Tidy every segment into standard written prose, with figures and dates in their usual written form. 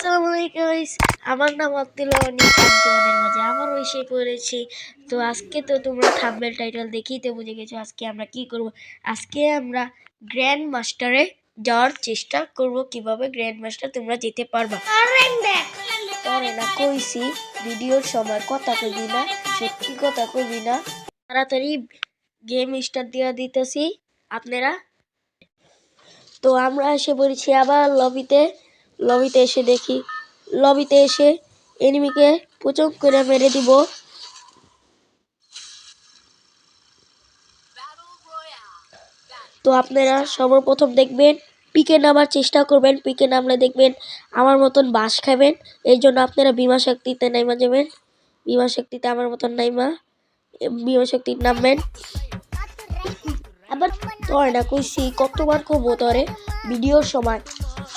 আসসালামু আলাইকুম গাইস, আমার নাম আব্দুল্লাহ অনিক। আমি তোমাদের মাঝে আবারও এসে পড়েছি। তো আজকে তো তোমরা থাম্বনেল টাইটেল দেখেই তো বুঝে গেছো আজকে আমরা কি করব। আজকে আমরা গ্র্যান্ড মাস্টারে যাওয়ার চেষ্টা করব। কিভাবে গ্র্যান্ড মাস্টার তোমরা যেতে পারবা। তোরে না কইছি ভিডিওর সময় কথা কইবি না, সত্যি কথা কইবি না। তাড়াতাড়ি গেম স্টার্ট দিয়ে দিতেছি আপনারা। তো আমরা এসে পড়েছি আবার লবিতে এসে দেখি লবিতে এসে এনিমিকে পুচক করে মেরে দিব। তো আপনারা সর্বপ্রথম দেখবেন পিকে নামার চেষ্টা করবেন। পিকে নামলে দেখবেন আমার মতন বাস খাবেন। এই জন্য আপনারা বিমা শক্তিতে নাইমা যাবেন। বিমা শক্তিতে আমার মতন নাইমা বিমা শক্তি নামবেন। আবার তোর না কইছি কতবার কবো তোরে ভিডিওর সময়,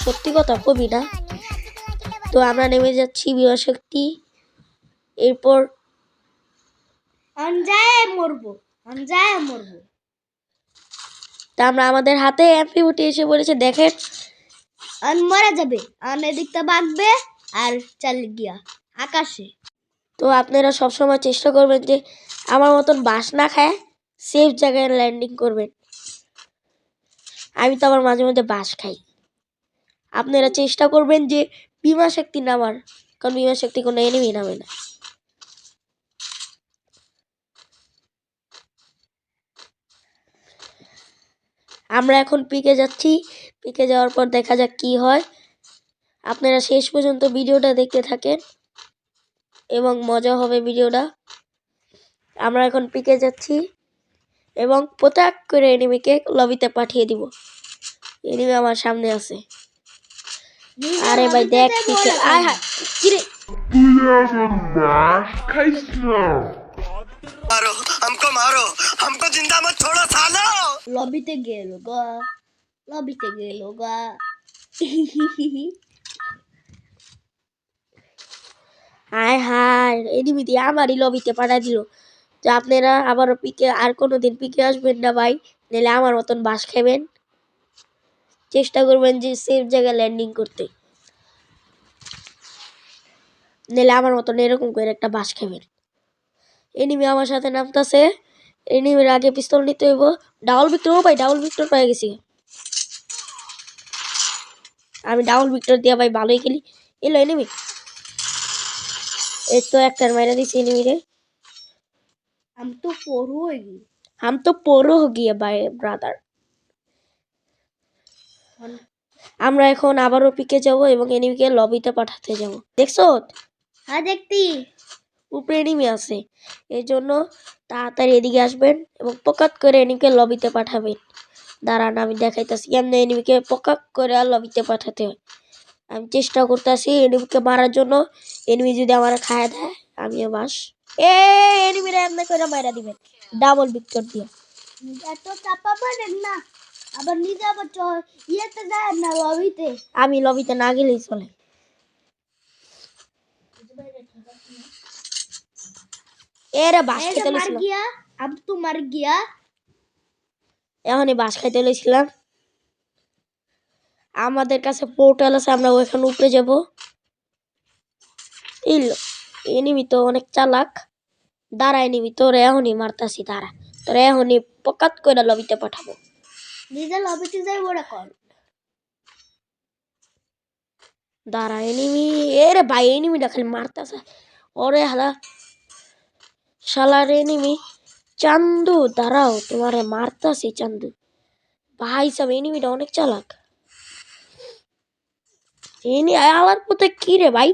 সত্যি কথা কবি না। তো আমরা নেমে যাচ্ছি বিমা শক্তি। এরপর তা আমরা আমাদের হাতে এমপি এসে বলেছে দেখেন মারা যাবে এদিকটা বাঁকবে আর চালিয়ে গিয়া আকাশে। তো আপনারা সবসময় চেষ্টা করবেন যে আমার মতন বাস না খায় সেফ জায়গায় ল্যান্ডিং করবেন। আমি তো আবার মাঝে মধ্যে বাস খাই। আপনারা চেষ্টা করবেন যে বিমা শক্তি নামার, কারণ বিমা শক্তি কোনো এনিমি নামে না। আমরা এখন পিকে যাচ্ছি। পিকে যাওয়ার পর দেখা যাক কি হয়। আপনারা শেষ পর্যন্ত ভিডিওটা দেখতে থাকেন এবং মজা হবে ভিডিওটা। আমরা এখন পিকে যাচ্ছি এবং পতাক করে এনিমিকে লবিতে পাঠিয়ে দিব। এনিমি আমার সামনে আছে। আরে ভাই দেখ পিকে আয় হায় কিরে मारो मारो हमको जिंदा मत छोड़ो सालो। লবিতে গেল গা হায় হায় এনিমি দিয়ে আমারই লবিতে পাঠা দিল। তো আপনারা আবারও পিকে আর কোনোদিন পিকে আসবেন না ভাই, নাহলে আমার মতন বাস খাবেন। চেষ্টা করবেন যে সেফ জায়গায় ল্যান্ডিং করতে, নাহলে আমার মতন এরকম করে একটা বাস খাবেন। এনিমি আমার সাথে নামতেছে। এনিমির আগে পিস্তল নিতে হইব। ডাবল ভিক্টর, ও ভাই ডাবল ভিক্টর পেয়ে গেছি। আমি ডাবল ভিক্টর দিয়ে ভাই ভালোই খেলি। এলো এনিমি, এই তো একটার মাইরা দিছি এনিমিরে। हम तो पोरो हो गए भाई ब्रादार। আমরা এখন আবারও পিকে যাব এবং এনিমিকে লবিতে পাঠাতে যাব। দেখছো? হ্যাঁ দেখতি উপরে এনিমি আছে। এই জন্য তাড়াতাড়ি এদিকে আসবেন এবং পকাত করে এনিমিকে লবিতে পাঠাবেন। দাঁড়ান আমি দেখাইতেছি এমনি এনিমিকে পকাত করে লবিতে পাঠাতে হয়। আমি চেষ্টা করতেছি এনিমিকে মারার জন্য। এনিমি যদি আমার খায় দেয় আমিও বাস। এনিমিরা এমনি করে মারা দিবেন ডাবল ভিক্টর দিয়ে। এত চাপা পারেন না, আবার নিজে আবার ইয়েতে যায় না লবিতে। আমি লবিতে না গেলেই চলে। এরে বাস খেতে লইছিলাম, আব তো মার গিয়া। এখনই বাস খাইতে লইছিলাম। আমাদের কাছে পোর্টাল আছে, আমরা ওখানে উপরে যাব। এনিমি তো অনেক চালাক। দাঁড়া এনিমি তোরে এখনই মারতাছি, দাঁড়া তোরে এখনই পকাত করে লবিতে পাঠাবো। নিজে লবিতে যাই ওরা কর। দাঁড়া এনিমি, এরে ভাই এনিমিটা খালি মারতাছে। ওরে হালা শালার এনিমি। চান্দু দাঁড়াও তোমারে মারতাছি চান্দু। ভাই সব এনিমিটা অনেক চালাক। এনি আলার পথে কি রে ভাই?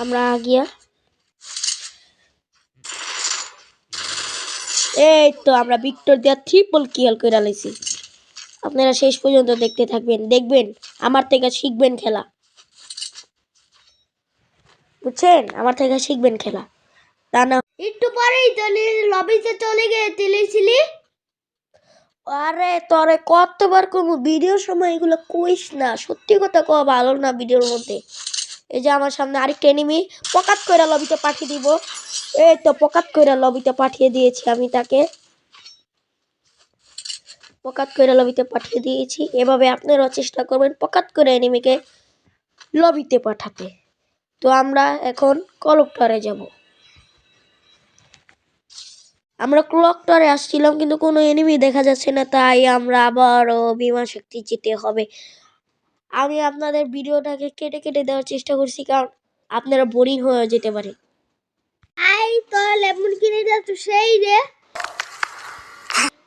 আমরা গিয়া এই তো আমরা ভিক্টর দিয়া ট্রিপল কিল কইরা লাইছি। আপনারা শেষ পর্যন্ত দেখতে থাকবেন, দেখবেন আমার থেকে শিখবেন খেলা। বুঝছেন? আমার থেকে শিখবেন খেলা। তা না একটু পরেই তো লবিতে চলে গিয়েছিলি। আরে তোরে কতবার কম ভিডিওর সময় এগুলো কইস না, সত্যি কথা কওয়া ভালো না ভিডিওর মধ্যে। এই যে আমার সামনে আরেকটা এনিমি পকাত কইরা লবিতে পাঠিয়ে দিব। এই তো পকাত কইরা লবিতে পাঠিয়ে দিয়েছি আমি তাকে। পকাত করে লবিতে পাঠিয়ে দিয়েছি। এভাবে আপনারাও চেষ্টা করবেন পকাত করে এনিমিকে লবিতে পাঠাতে। তো আমরা এখন ক্লক টাওয়ারে যাব। আমরা ক্লক টাওয়ারে আসছিলাম কিন্তু কোনো এনিমি দেখা যাচ্ছে না, তাই আমরা আবারও বিমান শক্তি যেতে হবে। আমি আপনাদের ভিডিওটাকে কেটে কেটে দেওয়ার চেষ্টা করছি, কারণ আপনারা বোরিং হয়ে যেতে পারে। আই তো লেমন কিনে যাচ্ছ সেই রে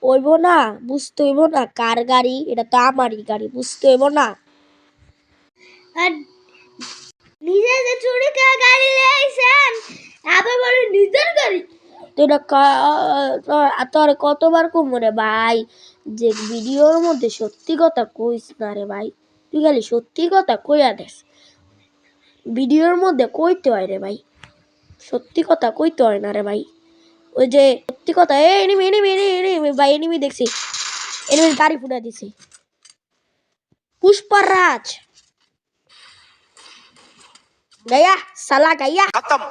হইব না, বুঝতে হইব না কার গাড়ি, এটা তো আমারই গাড়ি, বুঝতে হইব না। আর নিজে যে চুরি করে গাড়ি লাইছেন আবার বলে নিজের গাড়ি, তো এটা তোর কতবার কম রে ভাই, যে ভিডিওর মধ্যে সত্যি কথা কইস না রে ভাই, তুই খালি সত্যি কথা কইয়া দেস, ভিডিওর মধ্যে কইতে হয় রে ভাই, সত্যি কথা কইতে হয় না রে ভাই। ওই যে সত্যি কথা, এনিমি এনিমি এনিমি ভাই, এনিমি দেখছি, এনিমির গাড়ি ফুটা দিছে। পুষ্পরাজ गया साला गया। खत्म।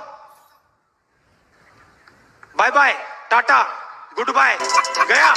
Bye bye tata good bye गया।